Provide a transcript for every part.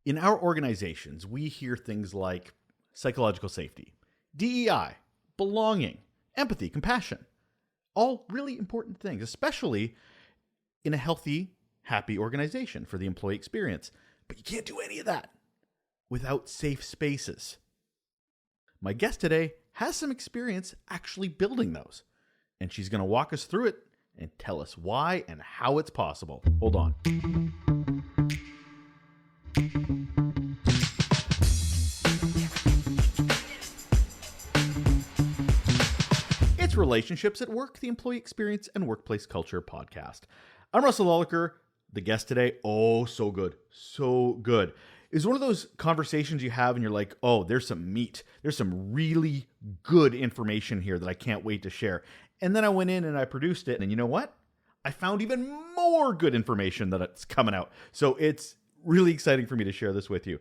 In our organizations, we hear things like psychological safety, DEI, belonging, empathy, compassion. All really important things, especially in a healthy, happy organization for the employee experience. But you can't do any of that without safe spaces. My guest today has some experience actually building those, and she's going to walk us through it and tell us why and how it's possible. Hold on. It's Relationships at Work, the Employee Experience and Workplace Culture podcast. I'm Russel. The guest today, oh, so good. So good. It's one of those conversations you have and you're like, oh, there's some meat. There's some really good information here that I can't wait to share. And then I went in and I produced it. And you know what? I found even more good information that's coming out. So it's really exciting for me to share this with you.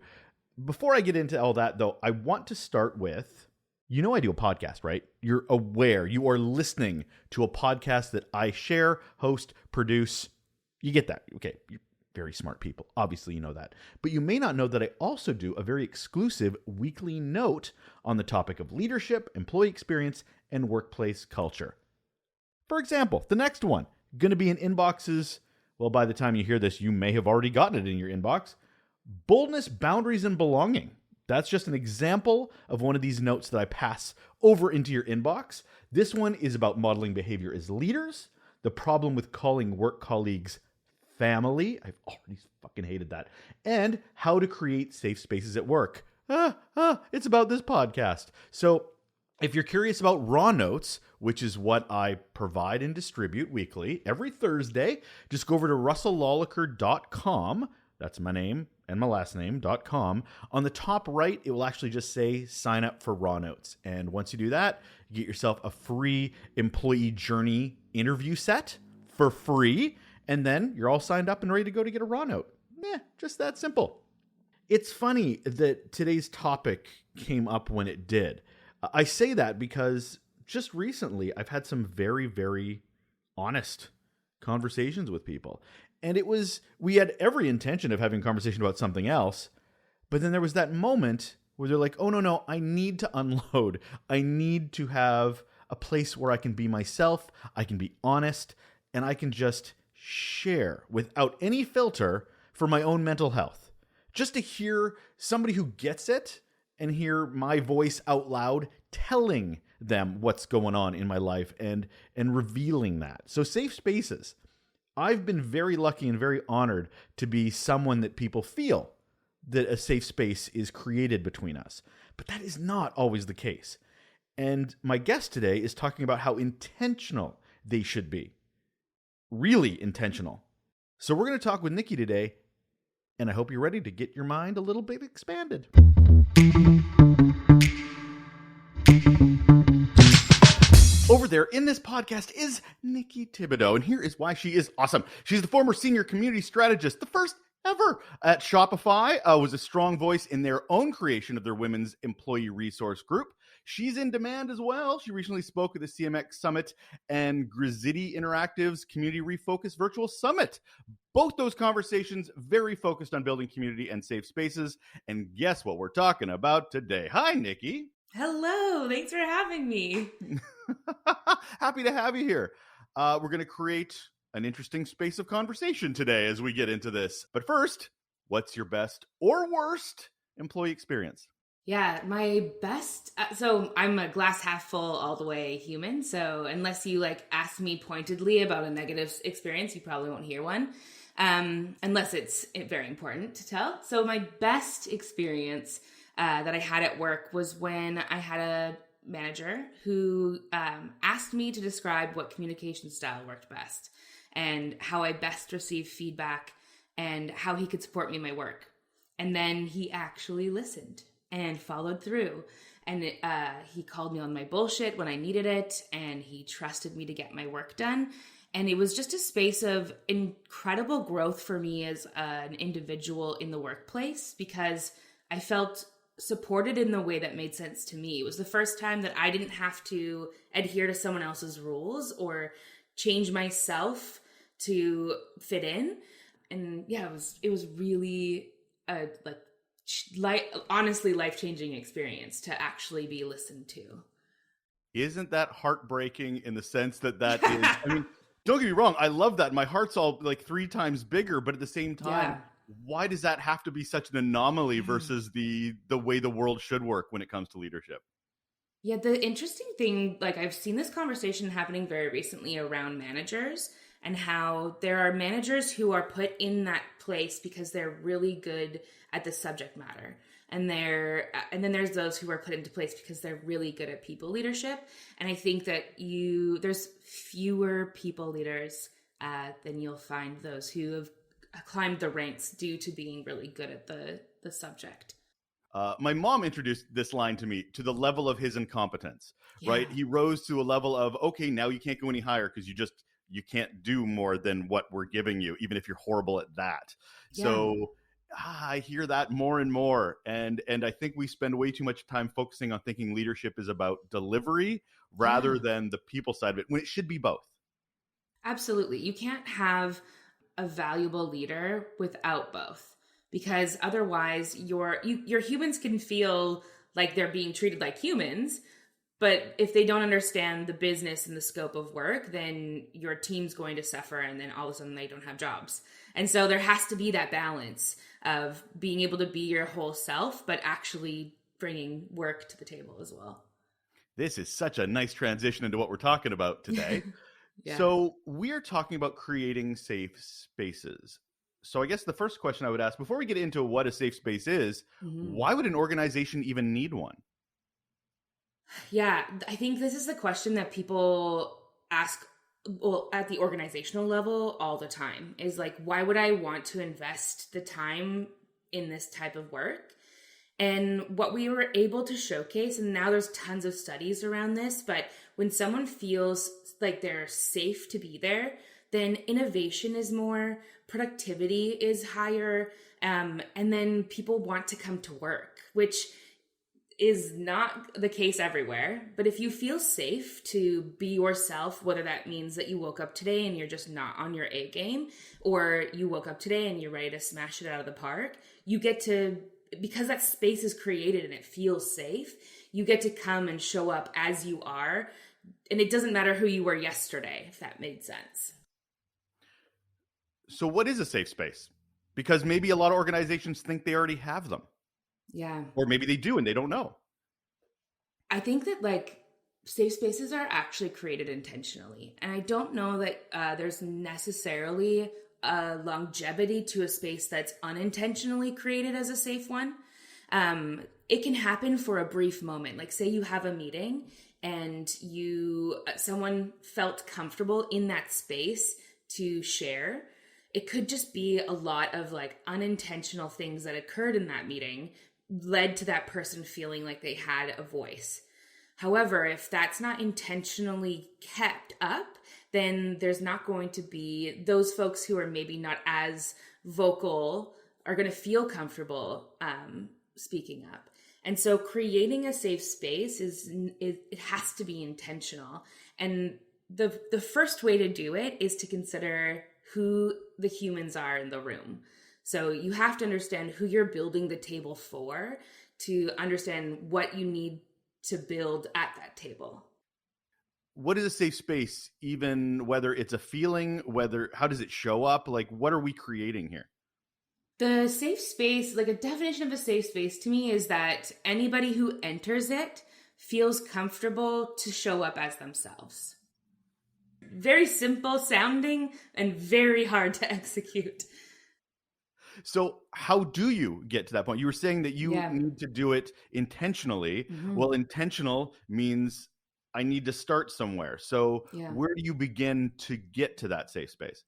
Before I get into all that, though, I want to start with, I do a podcast, right? You're aware. You are listening to a podcast that I share, host, produce. You get that. Okay, you're very smart people. Obviously, you know that. But you may not know that I also do a very exclusive weekly note on the topic of leadership, employee experience, and workplace culture. For example, the next one, going to be in inboxes. Well, by the time you hear this, you may have already gotten it in your inbox. Boldness, boundaries, and belonging. That's just an example of one of these notes that I pass over into your inbox. This one is about modeling behavior as leaders, the problem with calling work colleagues family. I've already fucking hated that. And how to create safe spaces at work. It's about this podcast. So if you're curious about raw notes, which is what I provide and distribute weekly, every Thursday, just go over to russellawliker.com. That's my name and my last name.com. On the top right, it will actually just say sign up for raw notes. And once you do that, you get yourself a free employee journey interview set for free. And then you're all signed up and ready to go to get a raw note. Just that simple. It's funny that today's topic came up when it did. I say that because just recently I've had some very, very honest conversations with people. And we had every intention of having a conversation about something else. But then there was that moment where they're like, oh, no, I need to unload. I need to have a place where I can be myself. I can be honest and I can just share without any filter for my own mental health. Just to hear somebody who gets it and hear my voice out loud telling them what's going on in my life and revealing that. So safe spaces. I've been very lucky and very honored to be someone that people feel that a safe space is created between us. But that is not always the case. And my guest today is talking about how intentional they should be. Really intentional. So we're going to talk with Nikki today, and I hope you're ready to get your mind a little bit expanded. Over there in this podcast is Nikki Thibodeau, and here is why she is awesome. She's the former senior community strategist, the first ever at Shopify, was a strong voice in their own creation of their women's employee resource group. She's in demand as well. She recently spoke at the CMX Summit and Grizzity Interactive's Community Refocus Virtual Summit. Both those conversations very focused on building community and safe spaces. And guess what we're talking about today? Hi, Nikki. Hello. Thanks for having me. Happy to have you here. We're going to create an interesting space of conversation today as we get into this. But first, what's your best or worst employee experience? Yeah, my best. So I'm a glass half full all the way human. So unless you ask me pointedly about a negative experience, you probably won't hear one. Unless it's very important to tell. So my best experience that I had at work was when I had a manager who asked me to describe what communication style worked best and how I best receive feedback and how he could support me in my work. And then he actually listened and followed through. And he called me on my bullshit when I needed it, and he trusted me to get my work done. And it was just a space of incredible growth for me as an individual in the workplace, because I felt supported in the way that made sense to me. It was the first time that I didn't have to adhere to someone else's rules or change myself to fit in. And yeah, it was really honestly life-changing experience to actually be listened to. Isn't that heartbreaking in the sense that that is, I mean, don't get me wrong, I love that. My heart's all like 3 times bigger, but at the same time, Yeah. why does that have to be such an anomaly versus the way the world should work when it comes to leadership? Yeah, the interesting thing, like I've seen this conversation happening very recently around managers and how there are managers who are put in that place because they're really good at the subject matter. And then there's those who are put into place because they're really good at people leadership. And I think that there's fewer people leaders than you'll find those who have climbed the ranks due to being really good at the subject. My mom introduced this line to me, to the level of his incompetence, Yeah. right? He rose to a level of, okay, now you can't go any higher because you can't do more than what we're giving you, even if you're horrible at that. Yeah. So I hear that more and more. And I think we spend way too much time focusing on thinking leadership is about delivery rather Yeah. than the people side of it, when it should be both. Absolutely. You can't have a valuable leader without both because otherwise your humans can feel like they're being treated like humans, but if they don't understand the business and the scope of work, then your team's going to suffer and then all of a sudden they don't have jobs. And so there has to be that balance of being able to be your whole self but actually bringing work to the table as well. This is such a nice transition into what we're talking about today. Yeah. So we're talking about creating safe spaces. So I guess the first question I would ask before we get into what a safe space is, Mhm. why would an organization even need one? Yeah, I think this is the question that people ask, well, at the organizational level all the time is like, why would I want to invest the time in this type of work? And what we were able to showcase, and now there's tons of studies around this, but when someone feels like they're safe to be there, then innovation is more, productivity is higher, and then people want to come to work, which is not the case everywhere. But if you feel safe to be yourself, whether that means that you woke up today and you're just not on your A game, or you woke up today and you're ready to smash it out of the park, you get to, because that space is created and it feels safe, you get to come and show up as you are. And it doesn't matter who you were yesterday, if that made sense. So what is a safe space? Because maybe a lot of organizations think they already have them, Yeah. or maybe they do and they don't know. I think that like safe spaces are actually created intentionally. And I don't know that there's necessarily a longevity to a space that's unintentionally created as a safe one. It can happen for a brief moment. Like say you have a meeting and someone felt comfortable in that space to share. It could just be a lot of like unintentional things that occurred in that meeting led to that person feeling like they had a voice. However, if that's not intentionally kept up, then there's not going to be those folks who are maybe not as vocal are going to feel comfortable speaking up. And so creating a safe space it has to be intentional. And the first way to do it is to consider who the humans are in the room. So you have to understand who you're building the table for to understand what you need to build at that table. What is a safe space, even whether it's a feeling, how does it show up? Like, what are we creating here? The safe space, like a definition of a safe space to me is that anybody who enters it feels comfortable to show up as themselves. Very simple sounding and very hard to execute. So how do you get to that point? You were saying that you Yeah. need to do it intentionally. Mm-hmm. Well, intentional means I need to start somewhere. So Yeah. where do you begin to get to that safe space?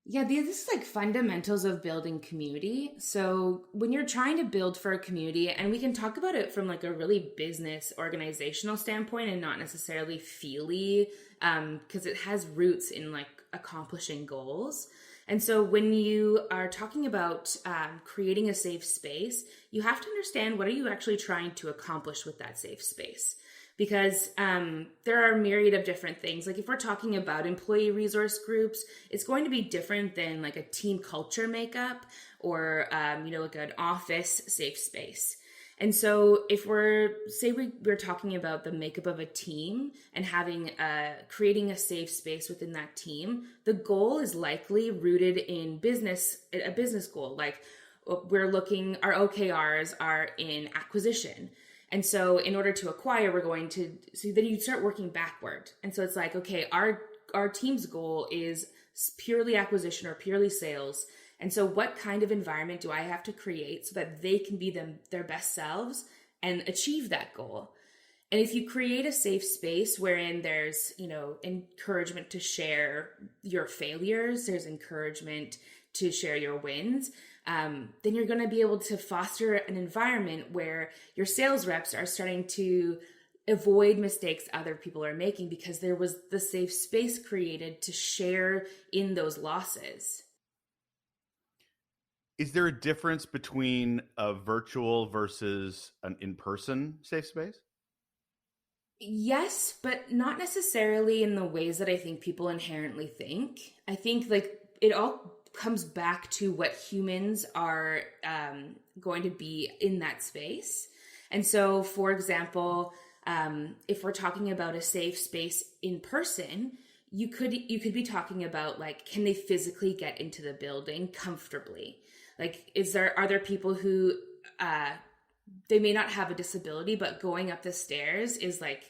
Yeah, this is like fundamentals of building community. So when you're trying to build for a community, and we can talk about it from like a really business organizational standpoint and not necessarily feely, because it has roots in like accomplishing goals. And so when you are talking about creating a safe space, you have to understand what are you actually trying to accomplish with that safe space. because there are a myriad of different things. Like if we're talking about employee resource groups, it's going to be different than like a team culture makeup or, like an office safe space. And so if we're talking about the makeup of a team and creating a safe space within that team, the goal is likely rooted in a business goal. Like our OKRs are in acquisition. And so in order to acquire, then you start working backward. And so it's like, okay, our team's goal is purely acquisition or purely sales. And so what kind of environment do I have to create so that they can be their best selves and achieve that goal? And if you create a safe space wherein there's, encouragement to share your failures, there's encouragement to share your wins, then you're going to be able to foster an environment where your sales reps are starting to avoid mistakes other people are making because there was the safe space created to share in those losses. Is there a difference between a virtual versus an in-person safe space? Yes, but not necessarily in the ways that I think people inherently think. I think like it all comes back to what humans are going to be in that space. And so, for example, if we're talking about a safe space in person, you could be talking about like, can they physically get into the building comfortably? Like, are there people who they may not have a disability, but going up the stairs is like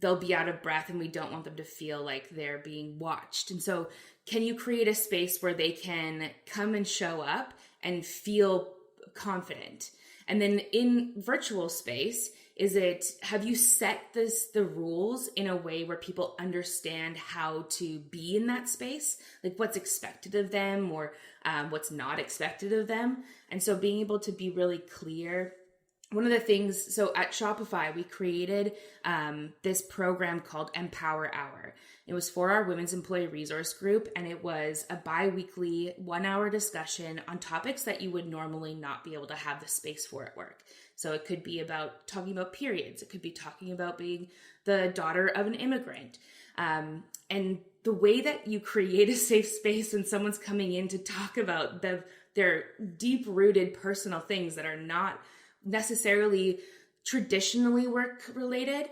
they'll be out of breath and we don't want them to feel like they're being watched. And so can you create a space where they can come and show up and feel confident? And then in virtual space, have you set the rules in a way where people understand how to be in that space? Like what's expected of them or what's not expected of them? And so being able to be really clear. One of the things, so at Shopify, we created this program called Empower Hour. It was for our women's employee resource group, and it was a bi-weekly 1-hour discussion on topics that you would normally not be able to have the space for at work. So it could be about talking about periods. It could be talking about being the daughter of an immigrant. And the way that you create a safe space when someone's coming in to talk about their deep-rooted personal things that are not necessarily traditionally work related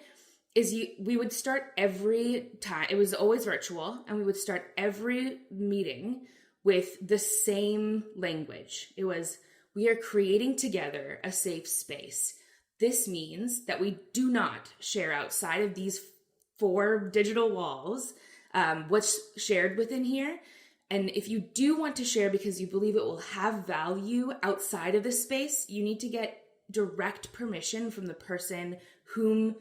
we would start every time, it was always virtual, and we would start every meeting with the same language. It was, we are creating together a safe space. This means that we do not share outside of these 4 digital walls what's shared within here. And if you do want to share because you believe it will have value outside of this space, you need to get direct permission from the person who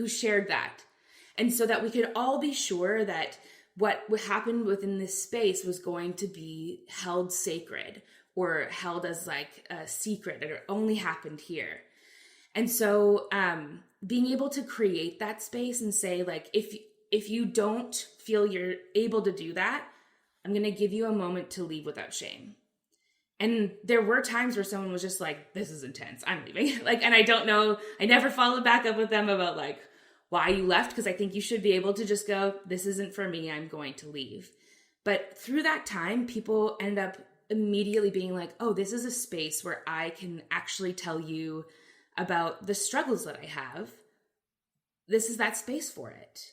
shared that. And so that we could all be sure that what happened within this space was going to be held sacred or held as like a secret, and it only happened here. And so being able to create that space and say like, if you don't feel you're able to do that, I'm going to give you a moment to leave without shame. And there were times where someone was just like, this is intense, I'm leaving. And I don't know, I never followed back up with them about like why you left, because I think you should be able to just go, this isn't for me, I'm going to leave. But through that time, people end up immediately being like, oh, this is a space where I can actually tell you about the struggles that I have. This is that space for it.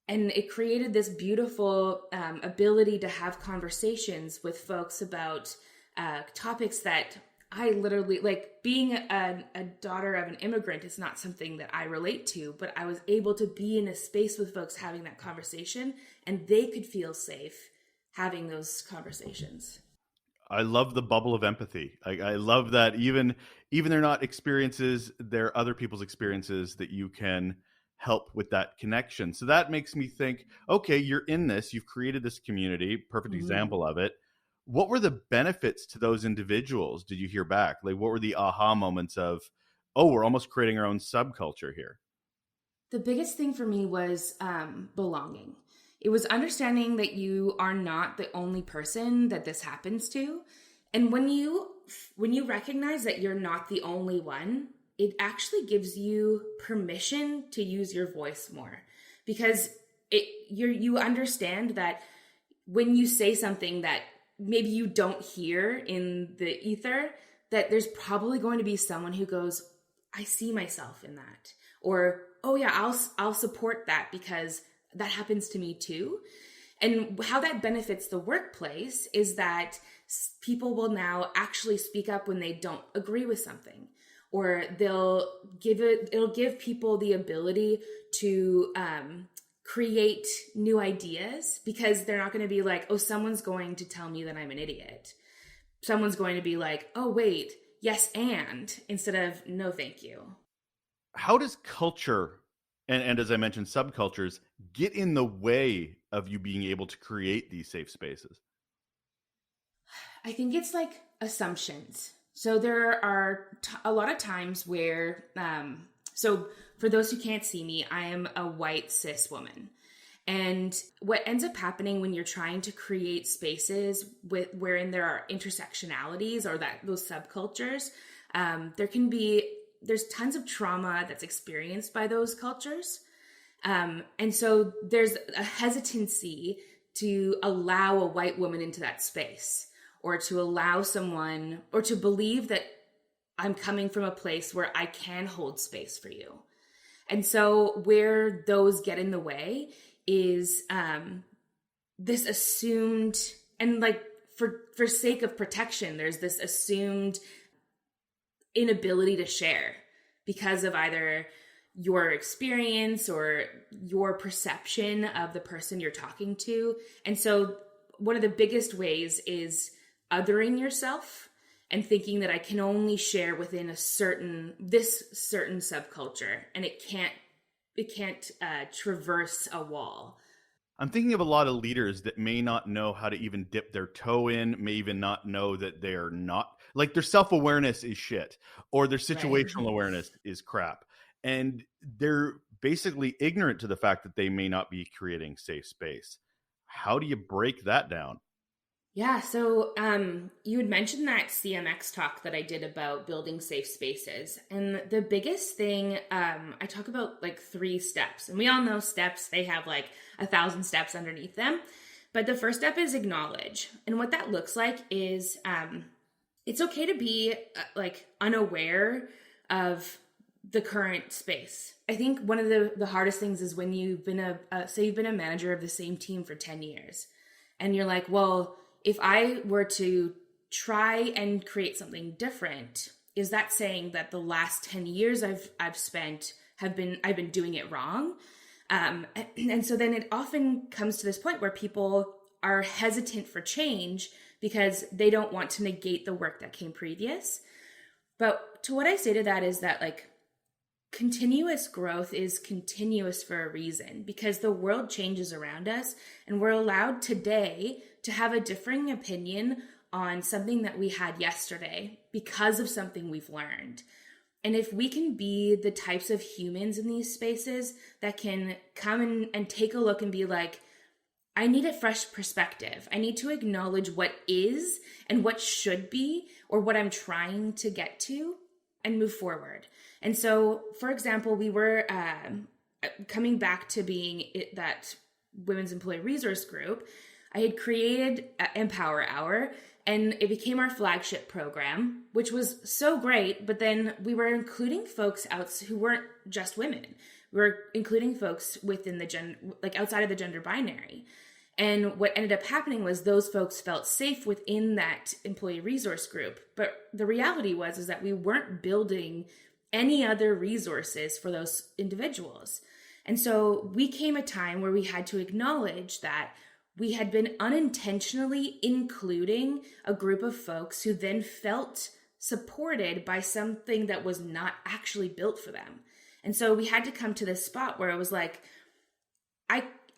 And it created this beautiful ability to have conversations with folks about topics that I literally, like being a daughter of an immigrant is not something that I relate to, but I was able to be in a space with folks having that conversation, and they could feel safe having those conversations. I love the bubble of empathy. I love that even they're not experiences, they're other people's experiences that you can help with that connection. So that makes me think, okay, you're in this, you've created this community, perfect example of it. What were the benefits to those individuals? Did you hear back? Like, what were the aha moments of, oh, we're almost creating our own subculture here? The biggest thing for me was belonging. It was understanding that you are not the only person that this happens to. And when you recognize that you're not the only one, it actually gives you permission to use your voice more, because you understand that when you say something that maybe you don't hear in the ether, that there's probably going to be someone who goes, I see myself in that. Or, oh yeah, I'll support that because that happens to me too. And how that benefits the workplace is that people will now actually speak up when they don't agree with something, or it'll give people the ability to create new ideas, because they're not going to be like, oh, someone's going to tell me that I'm an idiot. Someone's going to be like, oh, wait, yes, and instead of no, thank you. How does culture and as I mentioned, subcultures get in the way of you being able to create these safe spaces? I think it's like assumptions. So there are a lot of times where, so for those who can't see me, I am a white cis woman. And what ends up happening when you're trying to create spaces wherein there are intersectionalities or those subcultures, there's tons of trauma that's experienced by those cultures. And so there's a hesitancy to allow a white woman into that space, or to allow someone, or to believe that I'm coming from a place where I can hold space for you. And so where those get in the way is this assumed, and like for sake of protection, there's this assumed inability to share because of either your experience or your perception of the person you're talking to. And so one of the biggest ways is othering yourself and thinking that I can only share within this certain subculture, and it can't traverse a wall. I'm thinking of a lot of leaders that may not know how to even dip their toe in, may even not know that they're not, like, their self-awareness is shit, or their situational Right. awareness is crap. And they're basically ignorant to the fact that they may not be creating safe space. How do you break that down? Yeah, so you had mentioned that CMX talk that I did about building safe spaces. And the biggest thing, I talk about like 3 steps. And we all know steps, they have like 1,000 steps underneath them. But the first step is acknowledge. And what that looks like is it's okay to be like unaware of the current space. I think one of the hardest things is when you've been say you've been a manager of the same team for 10 years. And you're like, well, if I were to try and create something different, is that saying that the last 10 years I've been doing it wrong? And so then it often comes to this point where people are hesitant for change because they don't want to negate the work that came previous. But to what I say to that is that, like, continuous growth is continuous for a reason, because the world changes around us, and we're allowed today to have a differing opinion on something that we had yesterday because of something we've learned. And if we can be the types of humans in these spaces that can come and take a look and be like, I need a fresh perspective. I need to acknowledge what is and what should be, or what I'm trying to get to, and move forward. And so, for example, we were coming back to being that Women's Employee Resource Group. I had created Empower Hour, and it became our flagship program, which was so great. But then we were including folks who weren't just women. We were including folks within the gender, like outside of the gender binary. And what ended up happening was those folks felt safe within that employee resource group. But the reality was that we weren't building any other resources for those individuals. And so we came a time where we had to acknowledge that we had been unintentionally including a group of folks who then felt supported by something that was not actually built for them. And so we had to come to this spot where it was like,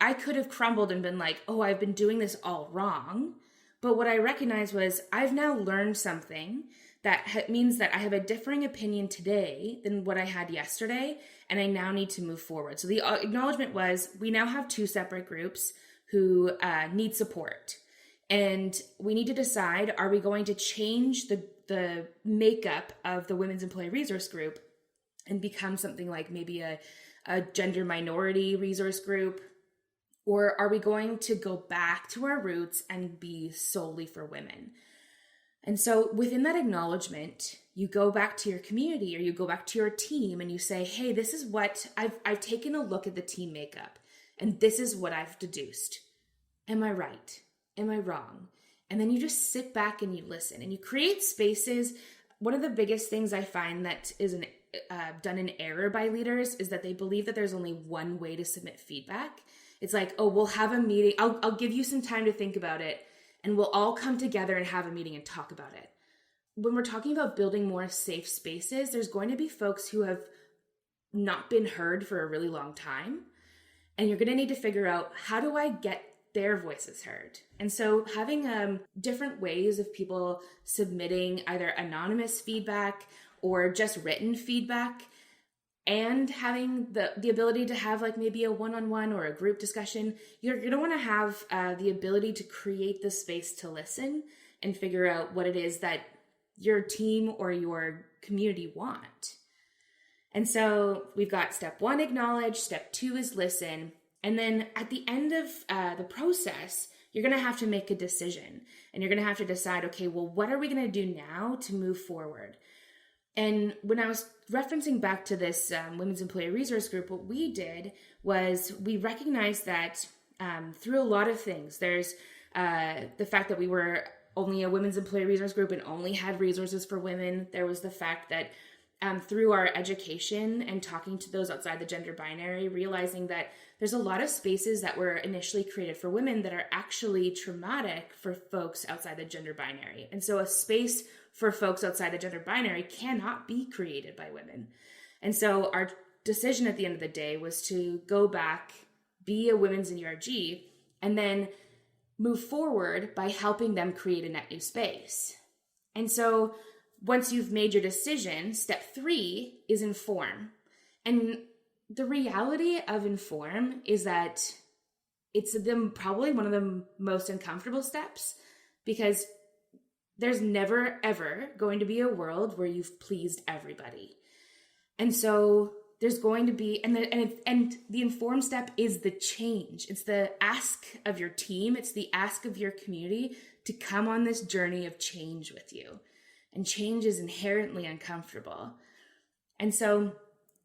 I could have crumbled and been like, oh, I've been doing this all wrong. But what I recognized was I've now learned something that means that I have a differing opinion today than what I had yesterday, and I now need to move forward. So the acknowledgement was, we now have 2 separate groups who need support. And we need to decide, are we going to change the makeup of the Women's Employee Resource Group, and become something like maybe a gender minority resource group? Or are we going to go back to our roots and be solely for women? And so within that acknowledgement, you go back to your community or you go back to your team and you say, hey, this is what I've taken a look at the team makeup and this is what I've deduced. Am I right? Am I wrong? And then you just sit back and you listen and you create spaces. One of the biggest things I find that is done in error by leaders is that they believe that there's only one way to submit feedback. It's like, oh, we'll have a meeting. I'll give you some time to think about it and we'll all come together and have a meeting and talk about it. When we're talking about building more safe spaces, there's going to be folks who have not been heard for a really long time. And you're going to need to figure out, how do I get their voices heard? And so having different ways of people submitting either anonymous feedback or just written feedback, and having the ability to have like maybe a one-on-one or a group discussion, you're going to want to have the ability to create the space to listen and figure out what it is that your team or your community want. And so we've got step 1, acknowledge. Step 2 is listen. And then at the end of the process, you're going to have to make a decision. And you're going to have to decide, okay, well, what are we going to do now to move forward? And when I was referencing back to this Women's Employee Resource Group, what we did was we recognized that through a lot of things, there's the fact that we were only a Women's Employee Resource Group and only had resources for women. There was the fact that through our education and talking to those outside the gender binary, realizing that there's a lot of spaces that were initially created for women that are actually traumatic for folks outside the gender binary. And so a space for folks outside the gender binary cannot be created by women. And so our decision at the end of the day was to go back, be a women's in URG, and then move forward by helping them create a net new space. And so once you've made your decision, step 3 is inform. And the reality of inform is that it's probably one of the most uncomfortable steps, because there's never, ever going to be a world where you've pleased everybody. And so there's going to be, and the inform step is the change. It's the ask of your team. It's the ask of your community to come on this journey of change with you. And change is inherently uncomfortable. And so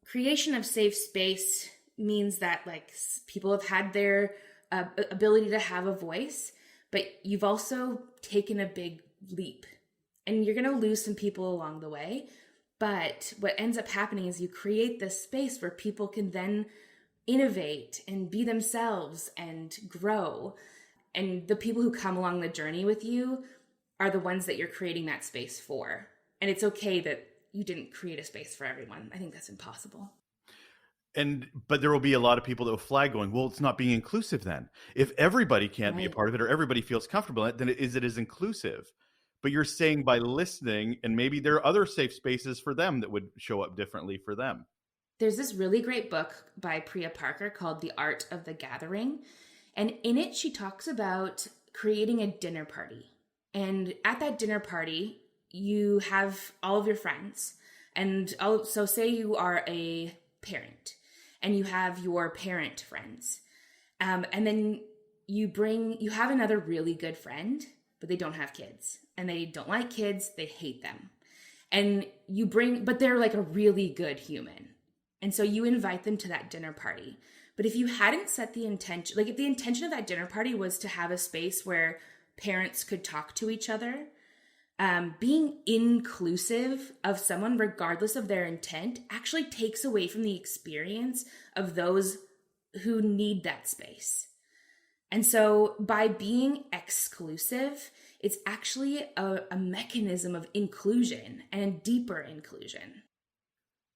creation of safe space means that like people have had their ability to have a voice, but you've also taken a big leap, and you're going to lose some people along the way. But what ends up happening is you create this space where people can then innovate and be themselves and grow. And the people who come along the journey with you are the ones that you're creating that space for. And it's okay that you didn't create a space for everyone. I think that's impossible. But there will be a lot of people that will flag going, well, it's not being inclusive then. If everybody can't be a part of it or everybody feels comfortable in it, then it is inclusive. But you're saying by listening, and maybe there are other safe spaces for them that would show up differently for them. There's this really great book by Priya Parker called The Art of the Gathering. And in it, she talks about creating a dinner party. And at that dinner party, you have all of your friends. And so say you are a parent and you have your parent friends. And then you have another really good friend, but they don't have kids. And they don't like kids. They hate them. And but they're like a really good human. And so you invite them to that dinner party. But if you hadn't set the intention, like if the intention of that dinner party was to have a space where parents could talk to each other, being inclusive of someone, regardless of their intent, actually takes away from the experience of those who need that space. And so by being exclusive, it's actually a mechanism of inclusion and deeper inclusion.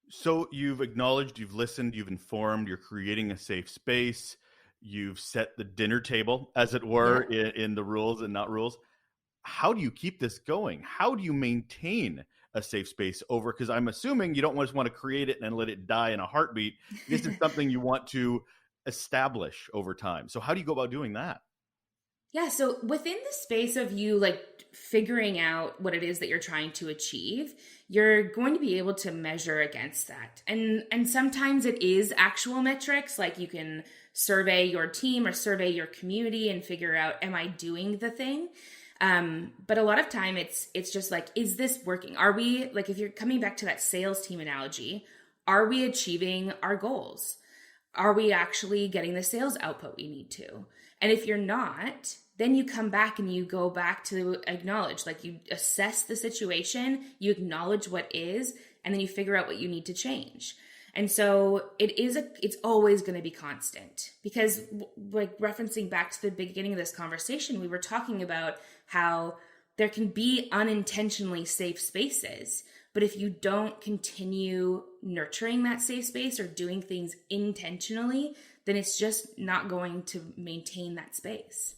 So you've acknowledged, you've listened, you've informed, you're creating a safe space, you've set the dinner table, as it were, in the rules and not rules. How do you keep this going? How do you maintain a safe space over? Because I'm assuming you don't just want to create it and then let it die in a heartbeat. This is something you want to establish over time. So how do you go about doing that? Yeah, so within the space of you like figuring out what it is that you're trying to achieve, you're going to be able to measure against that. And sometimes it is actual metrics, like you can survey your team or survey your community and figure out, am I doing the thing? But a lot of time it's just like, is this working? Are we, like, if you're coming back to that sales team analogy, are we achieving our goals? Are we actually getting the sales output we need to? And if you're not, then you come back and you go back to acknowledge, like you assess the situation, you acknowledge what is, and then you figure out what you need to change. And so it's always going to be constant, because like referencing back to the beginning of this conversation, we were talking about how there can be unintentionally safe spaces. But if you don't continue nurturing that safe space or doing things intentionally, then it's just not going to maintain that space.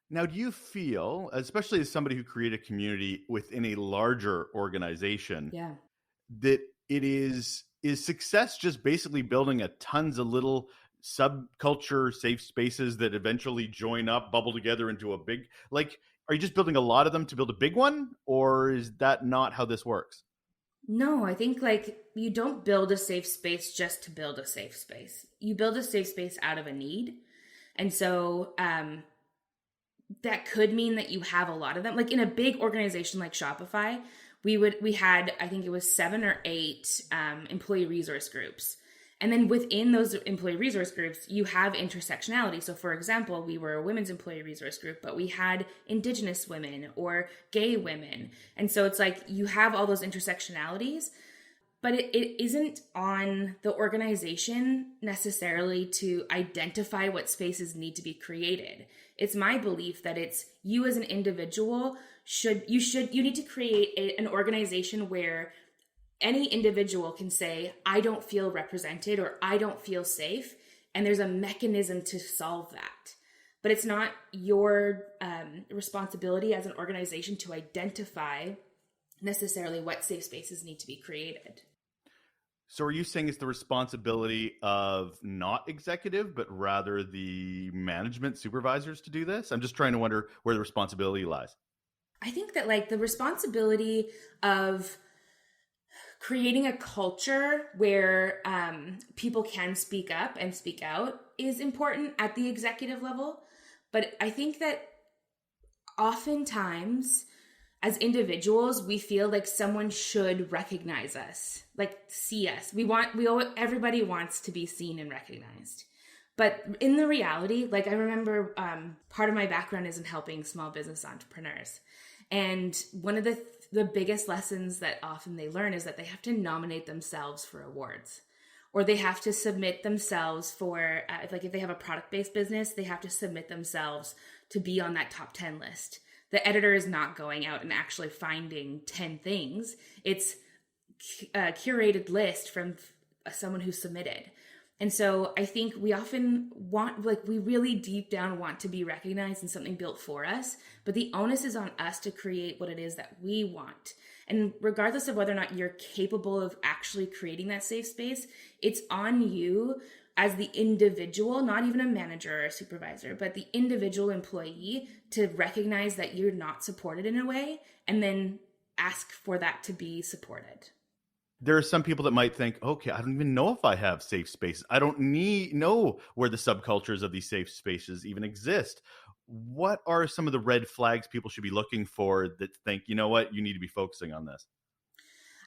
Now, do you feel, especially as somebody who created a community within a larger organization, Yeah. that it is success just basically building a tons of little subculture safe spaces that eventually join up, bubble together into a big, like, are you just building a lot of them to build a big one? Or is that not how this works? No, I think like you don't build a safe space just to build a safe space. You build a safe space out of a need. And so that could mean that you have a lot of them. Like in a big organization like Shopify, we had, I think it was 7 or 8 employee resource groups. And then within those employee resource groups, you have intersectionality. So for example, we were a women's employee resource group, but we had Indigenous women or gay women. And so it's like you have all those intersectionalities, but it isn't on the organization necessarily to identify what spaces need to be created. It's my belief that it's you as an individual you need to create an organization where any individual can say, I don't feel represented or I don't feel safe. And there's a mechanism to solve that. But it's not your responsibility as an organization to identify necessarily what safe spaces need to be created. So are you saying it's the responsibility of not executive, but rather the management supervisors to do this? I'm just trying to wonder where the responsibility lies. I think that like the responsibility of creating a culture where people can speak up and speak out is important at the executive level. But I think that oftentimes as individuals, we feel like someone should recognize us, like see us. Everybody wants to be seen and recognized. But in the reality, like I remember part of my background is in helping small business entrepreneurs. And one of the biggest lessons that often they learn is that they have to nominate themselves for awards, or they have to submit themselves for, if they have a product-based business, they have to submit themselves to be on that top 10 list. The editor is not going out and actually finding 10 things. It's a curated list from someone who submitted. And so I think we often we really deep down want to be recognized and something built for us, but the onus is on us to create what it is that we want. And regardless of whether or not you're capable of actually creating that safe space, it's on you as the individual, not even a manager or a supervisor, but the individual employee to recognize that you're not supported in a way and then ask for that to be supported. There are some people that might think, okay, I don't even know if I have safe spaces. I don't know where the subcultures of these safe spaces even exist. What are some of the red flags people should be looking for that think, you know what, you need to be focusing on this?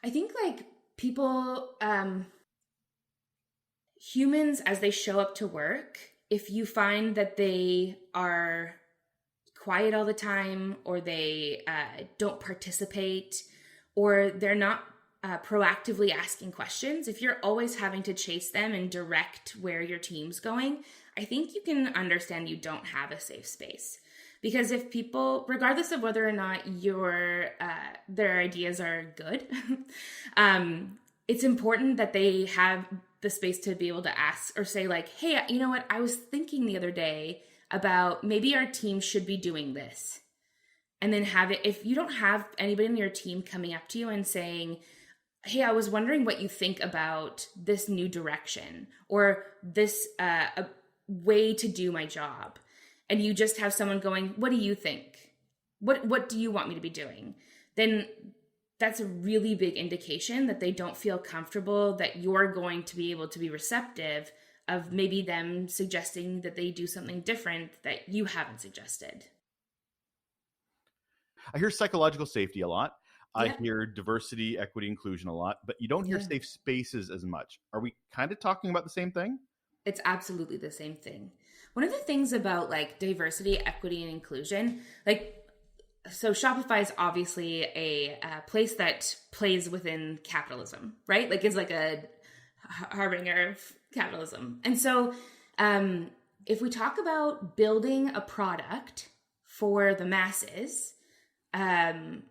I think like people, humans, as they show up to work, if you find that they are quiet all the time, or they don't participate, or they're not proactively asking questions, if you're always having to chase them and direct where your team's going, I think you can understand you don't have a safe space. Because if people, regardless of whether or not their ideas are good, it's important that they have the space to be able to ask or say like, hey, you know what? I was thinking the other day about maybe our team should be doing this. And then if you don't have anybody in your team coming up to you and saying, hey, I was wondering what you think about this new direction or this way to do my job. and you just have someone going, what do you think? What do you want me to be doing? Then that's a really big indication that they don't feel comfortable, that you're going to be able to be receptive of maybe them suggesting that they do something different that you haven't suggested. I hear psychological safety a lot. I Yep. hear diversity, equity, inclusion a lot, but you don't hear Yeah. safe spaces as much. Are we kind of talking about the same thing? It's absolutely the same thing. One of the things about like diversity, equity, and inclusion, like, so Shopify is obviously a place that plays within capitalism, right? Like it's like a harbinger of capitalism. And so if we talk about building a product for the masses aren't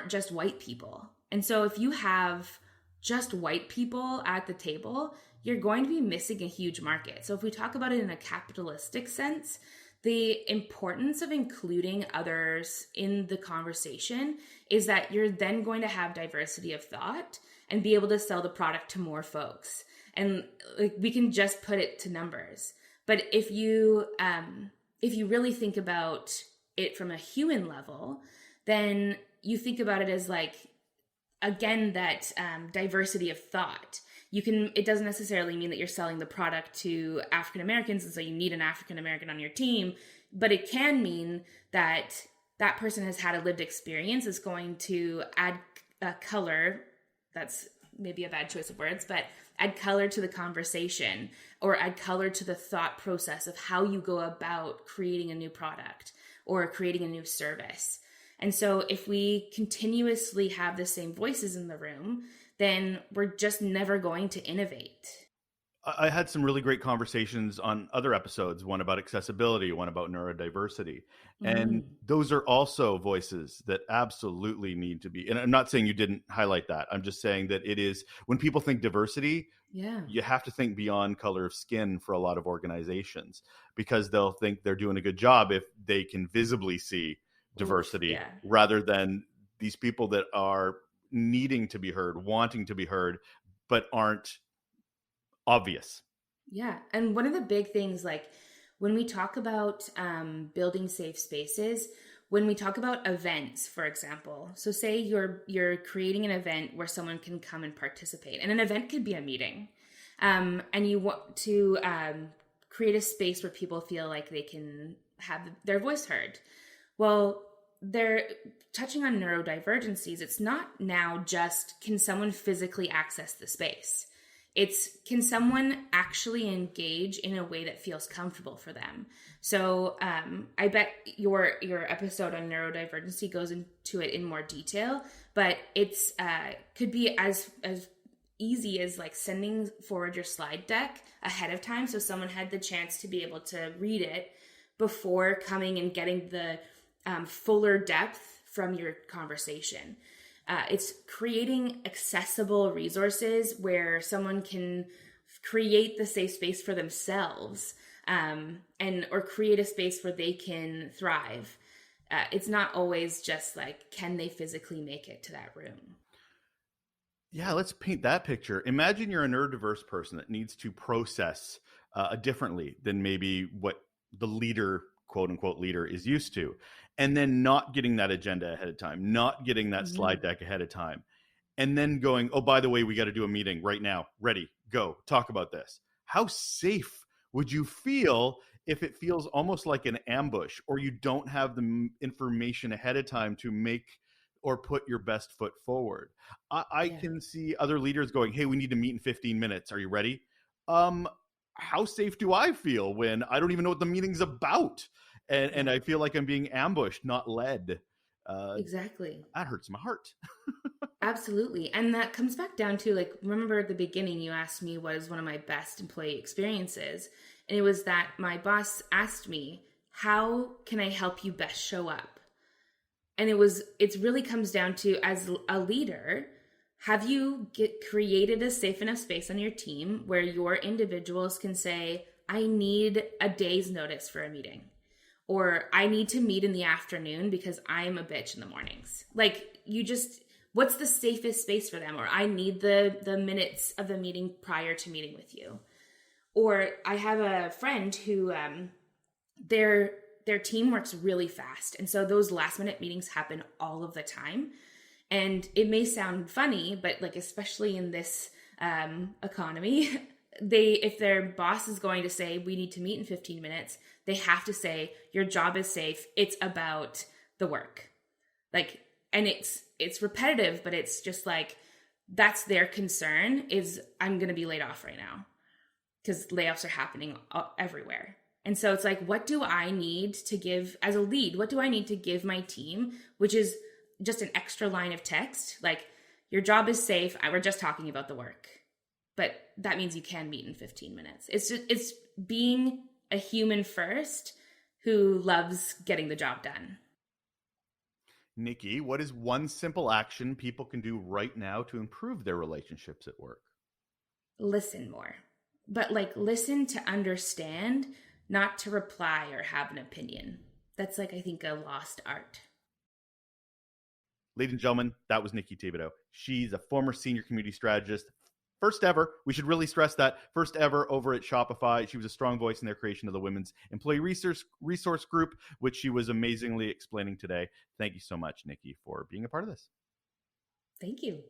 just white people. And so if you have just white people at the table, you're going to be missing a huge market. So if we talk about it in a capitalistic sense, the importance of including others in the conversation is that you're then going to have diversity of thought and be able to sell the product to more folks. And like, we can just put it to numbers. But if you really think about it from a human level, then you think about it as like, again, that diversity of thought. It doesn't necessarily mean that you're selling the product to African Americans and so you need an African American on your team, but it can mean that that person has had a lived experience, is going to add color. That's maybe a bad choice of words, but add color to the conversation, or add color to the thought process of how you go about creating a new product or creating a new service. And so if we continuously have the same voices in the room, then we're just never going to innovate. I had some really great conversations on other episodes, one about accessibility, one about neurodiversity. And those are also voices that absolutely need to be. And I'm not saying you didn't highlight that. I'm just saying that it is, when people think diversity, Yeah. you have to think beyond color of skin for a lot of organizations, because they'll think they're doing a good job if they can visibly see diversity. Yeah. Rather than these people that are needing to be heard, wanting to be heard, but aren't obvious. Yeah. And one of the big things, like when we talk about building safe spaces, when we talk about events, for example, so say you're creating an event where someone can come and participate, and an event could be a meeting, and you want to create a space where people feel like they can have their voice heard. Well, they're touching on neurodivergencies. It's not now just, can someone physically access the space? It's, can someone actually engage in a way that feels comfortable for them? So I bet your episode on neurodivergency goes into it in more detail, but it's could be as easy as like sending forward your slide deck ahead of time, so someone had the chance to be able to read it before coming and getting the fuller depth from your conversation. It's creating accessible resources where someone can create the safe space for themselves, or create a space where they can thrive. It's not always just like, can they physically make it to that room? Yeah, let's paint that picture. Imagine you're a neurodiverse person that needs to process differently than maybe what the leader, quote unquote, leader is used to. And then not getting that agenda ahead of time, not getting that slide deck ahead of time. And then going, oh, by the way, we got to do a meeting right now. Ready, go, talk about this. How safe would you feel if it feels almost like an ambush, or you don't have the information ahead of time to make or put your best foot forward? I can see other leaders going, hey, we need to meet in 15 minutes. Are you ready? How safe do I feel when I don't even know what the meeting's about? And I feel like I'm being ambushed, not led. Exactly. That hurts my heart. Absolutely. And that comes back down to, like, remember at the beginning, you asked me what is one of my best employee experiences. And it was that my boss asked me, how can I help you best show up? And it really comes down to, as a leader, have you created a safe enough space on your team where your individuals can say, I need a day's notice for a meeting, or I need to meet in the afternoon because I'm a bitch in the mornings. Like, what's the safest space for them? Or I need the minutes of the meeting prior to meeting with you. Or I have a friend who their team works really fast. And so those last minute meetings happen all of the time. And it may sound funny, but like, especially in this economy, if their boss is going to say, we need to meet in 15 minutes, they have to say, your job is safe. It's about the work. Like, and it's repetitive, but it's just like, that's their concern is I'm going to be laid off right now because layoffs are happening everywhere. And so it's like, what do I need to give as a lead? What do I need to give my team, which is just an extra line of text? Like, your job is safe. We're just talking about the work. But that means you can meet in 15 minutes. It's being a human first who loves getting the job done. Nikki, what is one simple action people can do right now to improve their relationships at work? Listen more. But like, listen to understand, not to reply or have an opinion. That's like, I think, a lost art. Ladies and gentlemen, that was Nikki Thibodeau. She's a former senior community strategist. First ever, we should really stress that, first ever over at Shopify. She was a strong voice in their creation of the Women's Employee Resource Group, which she was amazingly explaining today. Thank you so much, Nikki, for being a part of this. Thank you.